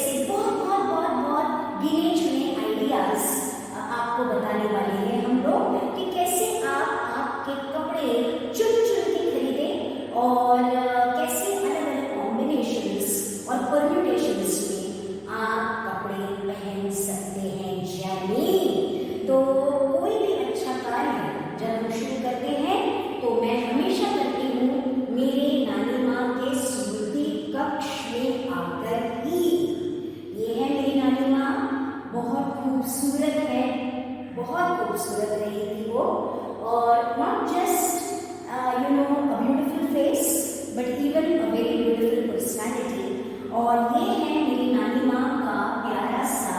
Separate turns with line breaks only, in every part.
ऐसे बहुत बहुत बहुत बहुत गिने चुने आइडियाज आपको बताने वाले हैं हम लोग कि कैसे आप आपके कपड़े चुन चुन के खरीदें और कैसे अलग अलग कॉम्बिनेशंस और परम्यूटेशंस में आप कपड़े पहन सकते हैं। यानी तो कोई भी अच्छा कार्य जब हम शुरू करते हैं तो मैं हमेशा करती हूँ मेरे नानी माँ के स्मृति कक्ष में आकर ही। ये है मेरी नानी माँ, बहुत खूबसूरत है, बहुत खूबसूरत रही थी वो, और not just a beautiful face but even a very beautiful personality. और ये है मेरी नानी माँ का प्यारा सा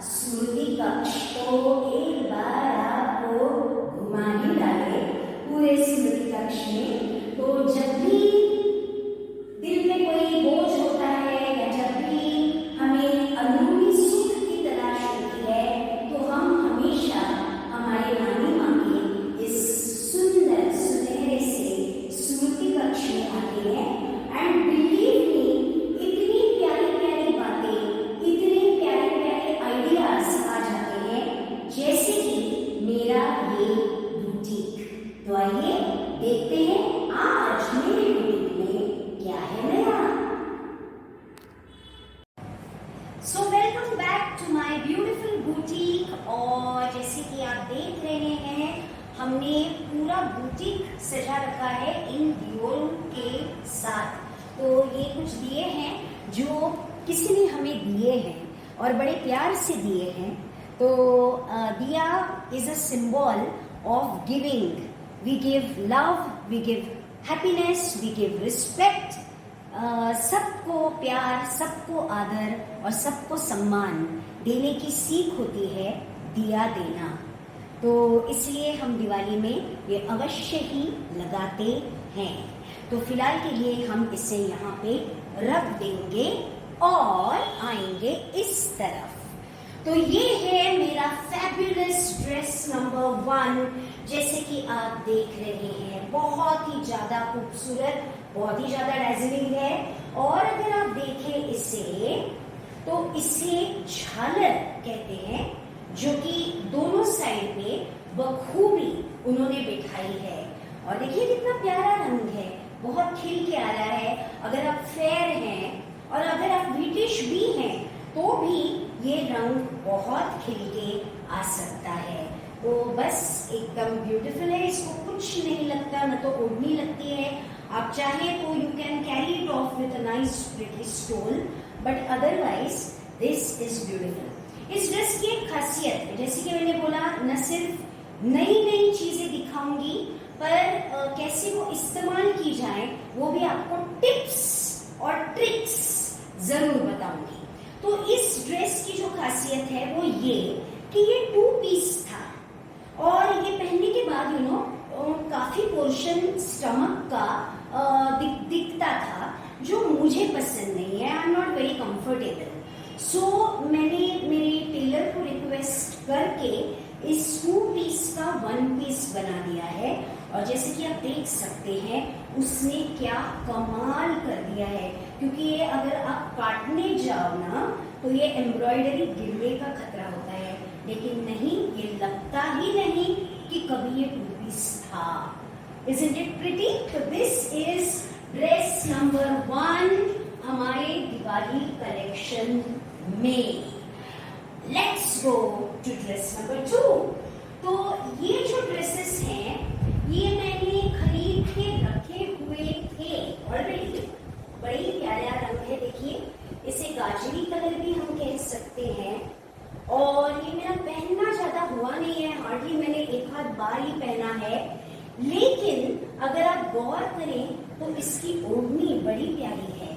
स्मृति कक्ष। तो एक बार आपको घुमा ही डाले पूरे स्मृति कक्ष में। तो जब भी दिल में कोई बोझ होता है या जब भी हमें अंदरूनी सुख की तलाश होती है तो हम हमेशा हमारे नानी माँ के इस सुंदर सुनहरे से स्मृति कक्ष में आते हैं। एंड बिलीव मी, इतनी प्यारी प्यारी बातें, इतने प्यारे प्यारे आइडियाज आ जाते हैं, जैसे कि मेरा ये बुटीक। तो आइए देखते हैं आज मेरे बुटीक में क्या है नया। So welcome back to my beautiful boutique. और जैसे कि आप देख रहे हैं हमने पूरा बुटीक सजा रखा है इन दियों के साथ। तो ये कुछ दिए हैं जो किसी ने हमें दिए हैं और बड़े प्यार से दिए हैं। तो diya is a symbol of giving. We give love, we give happiness, we give respect. सबको प्यार, सबको आदर और सबको सम्मान देने की सीख होती है दिया देना। तो इसलिए हम दिवाली में ये अवश्य ही लगाते हैं। तो फिलहाल के लिए हम इसे यहाँ पे रख देंगे और आएंगे इस तरफ। तो ये है मेरा फैबुलस ड्रेस नंबर 1। जैसे कि आप देख रहे हैं बहुत ही ज्यादा खूबसूरत, बहुत ही ज्यादा डैज़लिंग है। और अगर आप देखें इसे तो इसे झालर कहते हैं, जो कि दोनों साइड पे बखूबी उन्होंने बिठाई है। और देखिए कितना प्यारा रंग है, बहुत खिल के आ रहा है। अगर आप फेयर हैं और अगर आप ब्रिटिश भी हैं तो भी ये रंग बहुत खिल के आ सकता है। तो बस एकदम ब्यूटीफुल है, इसको कुछ नहीं लगता, न तो ओढ़नी लगती है। आप चाहे तो you can carry it off with a nice pretty stole, but otherwise this is beautiful. इस ड्रेस की एक खासियत है, जैसे कि मैंने बोला, न सिर्फ नई नई चीजें दिखाऊंगी पर कैसे वो इस्तेमाल की जाए वो भी आपको टिप्स और ट्रिक्स जरूर बताऊंगी। तो इस ड्रेस की जो खासियत है वो ये कि ये 2 पीस था और ये पहनने के बाद काफी पोर्शन स्टमक का दिखता था, जो मुझे पसंद नहीं है। I am not very comfortable. So मैंने मेरे टेलर को रिक्वेस्ट करके इस 2 पीस का 1 पीस बना दिया है। और जैसे कि आप देख सकते हैं उसने क्या कमाल कर दिया है, क्योंकि ये अगर आप काटने जाओ ना तो ये एम्ब्रॉयडरी गिरने का खतरा होता है, लेकिन नहीं, ये लगता ही नहीं कि कभी ये 2 पीस था। Isn't it pretty? So this is dress number 1 हमारे दिवाली कलेक्शन में। Let's go to dress number 2। तो ये जो ड्रेसेस हैं ये मैंने खरीद के रखे हुए थे ऑलरेडी। बड़े ही प्यारा रंग है, देखिए, इसे गाजरी कलर भी हम कह सकते हैं। और ये मेरा पहनना ज्यादा हुआ नहीं है, हार्डली मैंने एक आध बार ही पहना है। लेकिन अगर आप गौर करें तो इसकी ओढ़नी बड़ी प्यारी है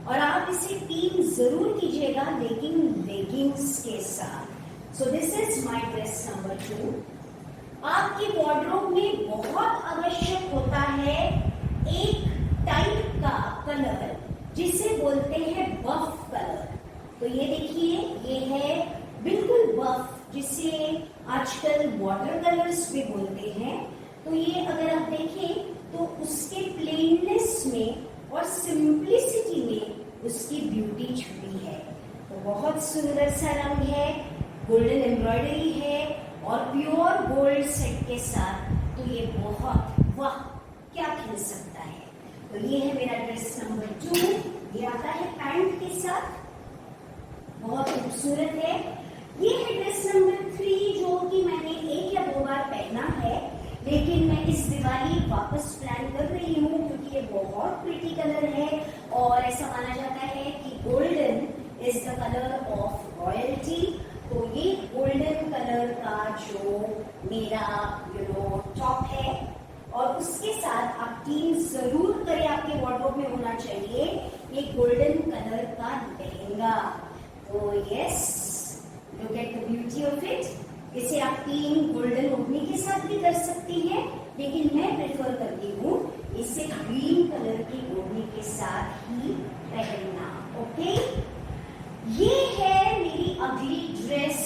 और आप इसे 3 जरूर कीजिएगा, लेकिन लेगिंग्स के साथ। So this is my dress number 2। आपके वार्डरोब में बहुत आवश्यक होता है एक टाइप का कलर जिसे बोलते हैं बफ कलर। तो ये देखिए, ये है बिल्कुल बफ, जिसे आजकल वाटर कलर्स भी बोलते हैं। तो ये अगर आप देखें तो उसके प्लेननेस में और सिंप्लिसिटी में उसकी ब्यूटी छुपी है। तो बहुत सुंदर सा रंग है, गोल्डन एम्ब्रॉयडरी है और प्योर गोल्ड सेट के साथ, तो ये बहुत वाह क्या खिल सकता है। तो ये है मेरा ड्रेस नंबर 2, ये आता है पैंट के साथ, बहुत खूबसूरत है। ये है ड्रेस नंबर 3 जो कि मैंने 1 या 2 बार पहना है, लेकिन मैं इस दिवाली वापस प्लान कर रही हूँ क्योंकि ये बहुत प्रिटी कलर है और ऐसा माना जाता है कि golden is the colour of royalty. तो ये गोल्डन कलर का जो मेरा टॉप है और उसके साथ आप टीम जरूर करें, आपके वार्डरोब में होना चाहिए ये गोल्डन कलर का लहंगा। तो yes, look at the beauty of it. इसे आप टीम गोल्डन ओढ़नी के साथ भी कर सकती हैं, लेकिन मैं प्रेफर करती हूँ इसे ग्रीन कलर की ओढ़नी के साथ ही पहनना। ओके, ये है मेरी अगली ड्रेस,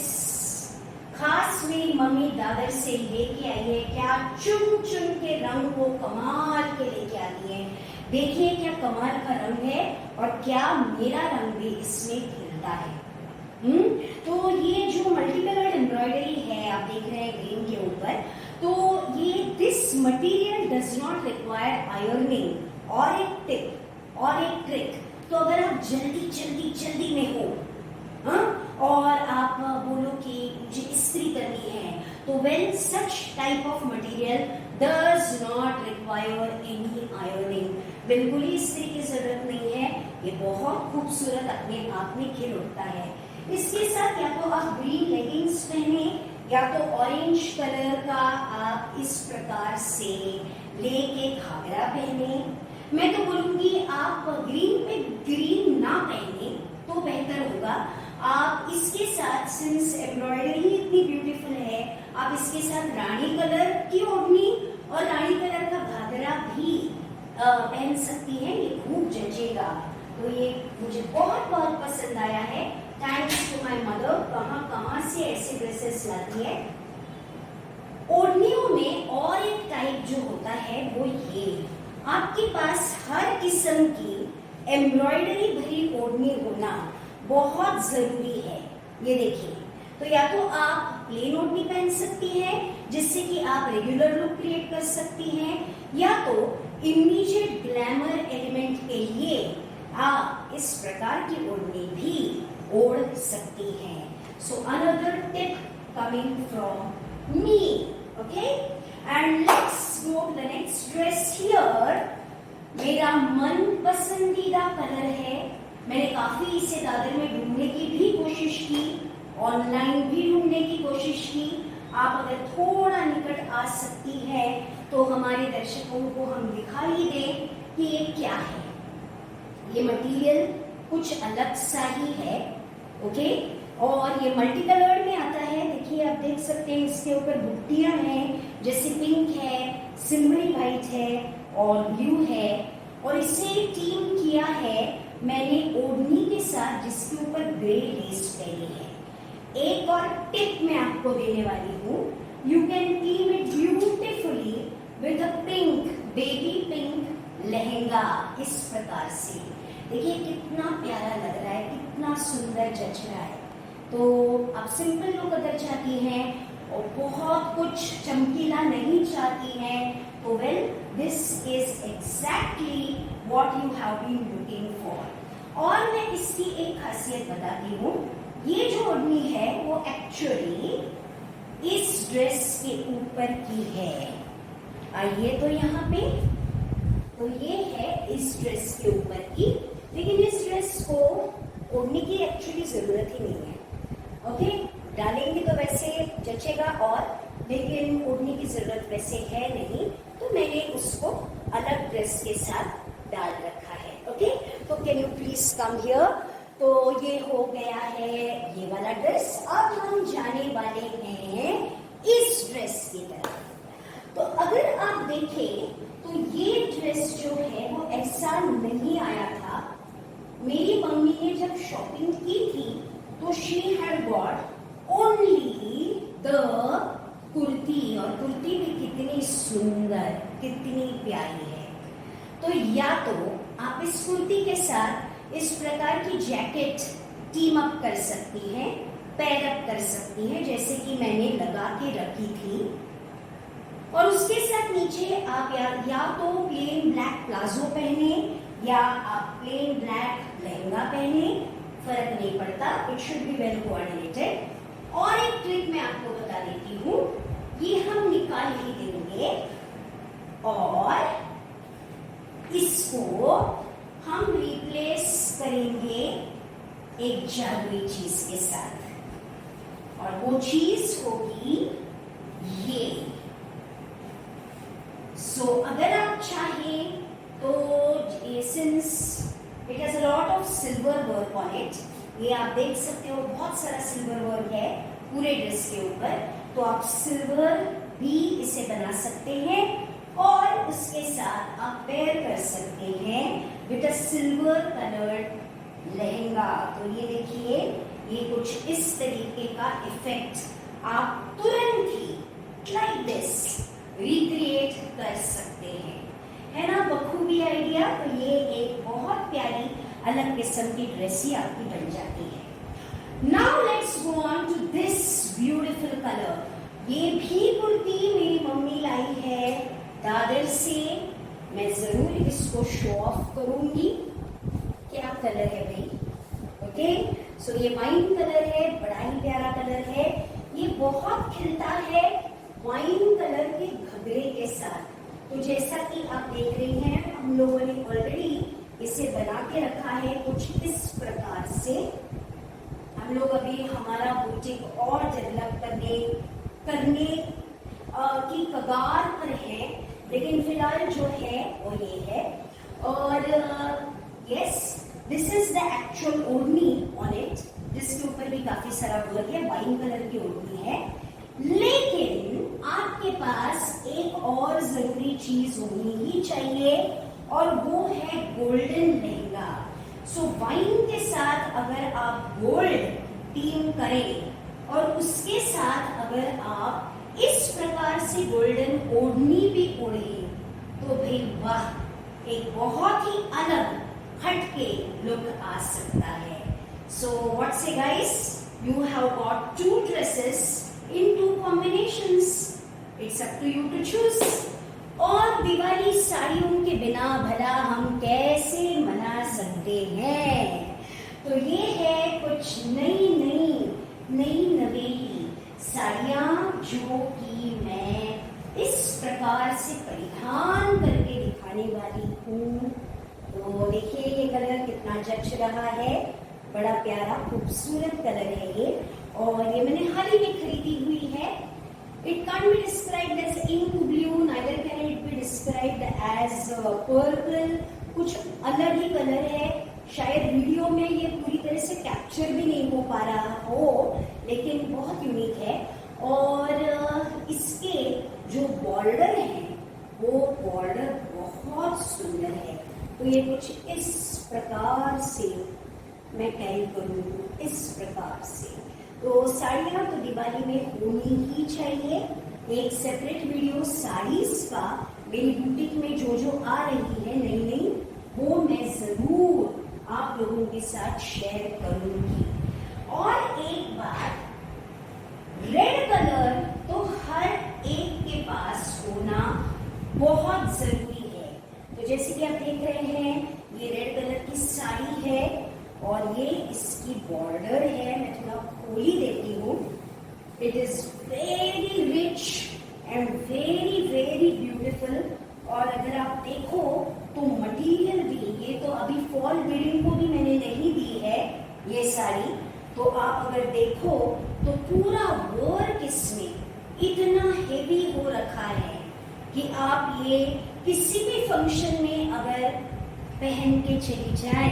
खास मेरी मम्मी दादर से लेके आई है। क्या चुन चुन के रंग को कमाल के लेके आती है। देखिए क्या कमाल का रंग है और क्या मेरा रंग भी इसमें खिलता है। तो ये जो मल्टी कलर्ड एम्ब्रॉयडरी है आप देख रहे हैं ग्रीन के ऊपर, तो ये this material does not require ironing और एक टिप और एक ट्रिक। तो अगर आप जल्दी जल्दी जल्दी में हो और आप बोलो कि मुझे इस्त्री करनी है, तो well such type of material does not require any ironing, बिल्कुल ही इस्त्री की जरूरत नहीं है। ये बहुत खूबसूरत अपने आप में खिल उठता है। इसके साथ या तो आप ग्रीन लेगिंग्स पहने या तो ऑरेंज कलर का आप इस प्रकार से लेके घाघरा पहने। मैं तो बोलूंगी आप ग्रीन पे ग्रीन ना पहने तो बेहतर होगा। आप इसके साथ, सिंस एम्ब्रॉयडरी इतनी ब्यूटीफुल है, आप इसके साथ रानी कलर की ओढ़नी और रानी कलर का घाघरा भी पहन सकती हैं, ये खूब जचेगा। तो ये मुझे बहुत बहुत पसंद आया है। थैंक्स टू माय मदर, कहाँ से ऐसे ड्रेसेस लाती है। ओढ़नियों में और एक टाइप जो होता है वो ये, आपके पास हर किस्म की एम्ब्रॉयडरी भरी ओढ़नी होना बहुत जरूरी है। ये देखिए, तो या तो आप प्लेन ओढ़नी पहन सकती हैं जिससे कि आप रेगुलर लुक क्रिएट कर सकती हैं, या तो इमीडिएट ग्लैमर एलिमेंट के लिए आप इस प्रकार की ओढ़नी भी ओढ़ सकती हैं। So another tip coming from me, okay, and let's go to the next dress here. मेरा मन पसंदीदा कलर है। मैंने काफी इसे दादर में ढूंढने की भी कोशिश की, ऑनलाइन भी ढूंढने की कोशिश की। आप अगर थोड़ा निकट आ सकती है तो हमारे दर्शकों को हम दिखा ही दें कि ये क्या है। ये मटेरियल कुछ अलग सा ही है, ओके, और ये मल्टी कलर्ड में आता है। देखिए आप देख सकते हैं इसके ऊपर बुट्टियां हैं, जैसे पिंक है, सिल्वरी व्हाइट है और ब्लू है, और इसे टीम किया है मैंने ओढ़नी के साथ जिसके ऊपर ग्रे लेस पहनी है। एक और टिप मैं आपको देने वाली हूँ, you can team it beautifully with a pink, baby pink lehenga. इस प्रकार से देखिए कितना प्यारा लग रहा है, कितना सुंदर जच रहा है। तो आप सिंपल लुक अगर चाहती हैं और बहुत कुछ चमकीला नहीं चाहती हैं, तो well this is exactly what you have been looking for. और मैं इसकी एक खासियत बताती हूँ, ये जो ओढ़नी है वो एक्चुअली इस ड्रेस के ऊपर की है। आइए तो यहाँ पे, तो ये है इस ड्रेस के ऊपर की, लेकिन इस ड्रेस को ओढ़ने की एक्चुअली जरूरत ही नहीं है। ओके, डालेंगे तो वैसे जचेगा और, लेकिन ओढ़ने की जरूरत वैसे है नहीं, तो मैंने उसको अलग ड्रेस के साथ डाल रखा है। ओके, तो can you please come here. तो ये हो गया है ये वाला ड्रेस। अब हम जाने वाले हैं इस ड्रेस की तरफ। तो अगर आप देखें तो ये ड्रेस जो है वो ऐसा नहीं आया था। मेरी मम्मी ने जब शॉपिंग की थी तो she had got only the kurti, और कुर्ती भी कितनी सुंदर, कितनी प्यारी है। तो या तो आप इस कुर्ती के साथ इस प्रकार की जैकेट टीम अप कर सकती हैं, पेयर अप कर सकती हैं, जैसे कि मैंने लगा के रखी थी। और उसके साथ नीचे आप या तो प्लेन ब्लैक प्लाजो पहने या आप प्लेन ब्लैक लहंगा पहने, फर्क नहीं पड़ता, it should be well coordinated. और एक ट्रिक मैं आपको बता देती हूँ, ये हम निकाल ही देंगे और इसको हम रिप्लेस करेंगे एक जादुई चीज के साथ, और वो चीज होगी ये। अगर आप चाहें तो since it has a lot of silver work on it, ये आप देख सकते हो बहुत सारा सिल्वर वर्क है पूरे ड्रेस के ऊपर, तो आप सिल्वर भी इसे बना सकते हैं और उसके साथ आप पेयर कर सकते हैं with a silver coloured lehenga. तो ये देखिए, ये कुछ इस तरीके का इफेक्ट आप तुरंत ही लाइक दिस रिक्रिएट कर सकते हैं, है ना बखूबी आइडिया। तो ये एक बहुत प्यारी अलग किस्म की ड्रेस ही आपकी बन जाती है। Now let's go on to this beautiful colour. ये भी कुर्ती मेरी मम्मी लाई है दादर से, मैं जरूर इसको शो ऑफ करूंगी। क्या कलर है भाई? ओके, सो ये वाइन कलर है, बड़ा ही प्यारा कलर है, ये बहुत खिलता है वाइन कलर के घगरे के साथ। तो जैसा कि आप देख रही हैं, हम लोगों ने ऑलरेडी इसे बना के रखा है कुछ इस प्रकार से। हम लोग अभी हमारा बुटीक और डेवलप करने की कगार पर है, लेकिन फिलहाल जो है वो ये है। और yes, this is the actual ओढ़नी ऑन इट, जिसके ऊपर भी काफी सारा वर्क है, वाइन कलर की ओढ़नी है। लेकिन आपके पास एक और जरूरी चीज होनी ही चाहिए, और वो है गोल्डन लहंगा। सो वाइन के साथ अगर आप गोल्ड टीम करें और उसके साथ अगर आप इस प्रकार से गोल्डन ओढ़नी भी ओढ़े, तो भाई वाह, एक बहुत ही अलग हटके लुक आ सकता है। सो व्हाट से guys, you have got 2 dresses in 2 combinations. It's up to you to choose. और दिवाली साड़ियों के बिना भला हम कैसे मना सकते हैं? तो ये है कुछ नई नवेली साड़ियाँ जो कि मैं इस प्रकार से परिधान करके दिखाने वाली हूँ। तो देखिए ये कलर कितना जच रहा है, बड़ा प्यारा खूबसूरत कलर है ये, और ये मैंने हाल ही में खरीदी हुई है। It can't be described as ink blue, neither can it be described as purple. कुछ अलग ही कलर है, शायद वीडियो में ये पूरी तरह से कैप्चर भी नहीं हो पा रहा हो, लेकिन बहुत यूनिक है। और इसके जो बॉर्डर है वो बॉर्डर बहुत सुंदर है। तो ये कुछ इस प्रकार से मैं कैरी करूँगी, इस प्रकार से। तो साड़ियाँ तो दिवाली में होनी ही चाहिए। एक सेपरेट वीडियो साड़ीज का मेरी बुटीक में जो आ रही है नई, वो मैं जरूर आप लोगों के साथ शेयर करूंगी। और एक बात, रेड कलर तो हर एक के पास होना बहुत जरूरी है। तो जैसे कि आप देख रहे हैं, ये रेड कलर की साड़ी है और ये इसकी बॉर्डर है। मैं थोड़ा खोल ही देती हूँ। It is very rich and very very beautiful. और अगर आप देखो तो मटेरियल भी, ये तो अभी फॉल बिडिंग को भी मैंने नहीं दी है ये साड़ी, तो आप अगर देखो तो पूरा वर्क इसमें इतना हेवी हो रखा है कि आप ये किसी भी फंक्शन में अगर पहन के चली जाए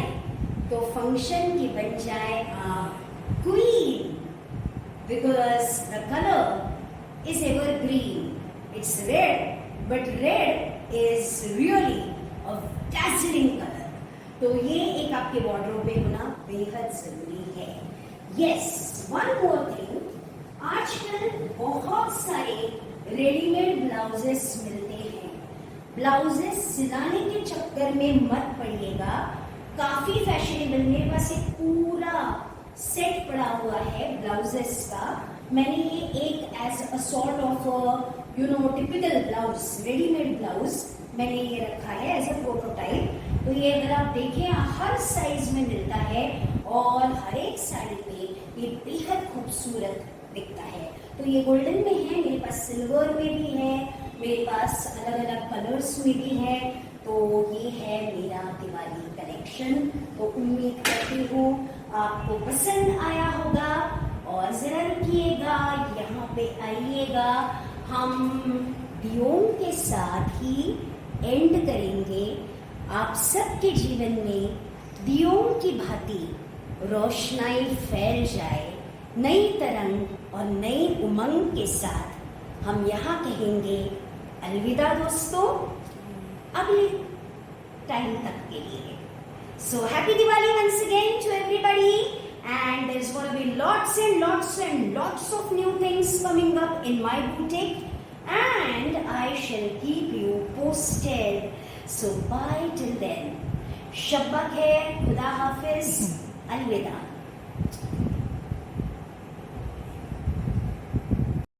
तो फंक्शन की बन जाए queen, because the colour is evergreen. It's red, but red is really a dazzling colour. तो ये एक आपके वार्डरोब में होना बेहद जरूरी है। यस, वन मोर थिंग, आजकल बहुत सारे रेडीमेड ब्लाउजेस मिलते हैं। ब्लाउजेस सिलाने के चक्कर में मत पड़िएगा, काफी फैशनेबल। मेरे पास एक पूरा सेट पड़ा हुआ है ब्लाउजेस का। मैंने ये एक as a sort of typical blouse, readymade blouse मैंने ये रखा है एज अ प्रोटोटाइप। तो ये अगर आप देखें हर साइज में मिलता है और हर एक साड़ी पे ये बेहद खूबसूरत दिखता है। तो ये गोल्डन में है, मेरे पास सिल्वर में भी है, मेरे पास अलग अलग कलर्स में भी है। तो ये है मेरा दिवाली कलेक्शन। तो उम्मीद करती हूँ आपको पसंद आया होगा और जरा रुकिएगा, यहाँ पे आइएगा, हम दियों के साथ ही एंड करेंगे। आप सबके जीवन में दियों की भांति रोशनाई फैल जाए, नई तरंग और नई उमंग के साथ हम यहाँ कहेंगे अलविदा दोस्तों, अगले टाइम तक के लिए। So happy Diwali once again to everybody, and there's going to be lots and lots and lots of new things coming up in my boutique, and I shall keep you posted. So bye till then. Shabba khair, Khuda Hafiz, Alvida.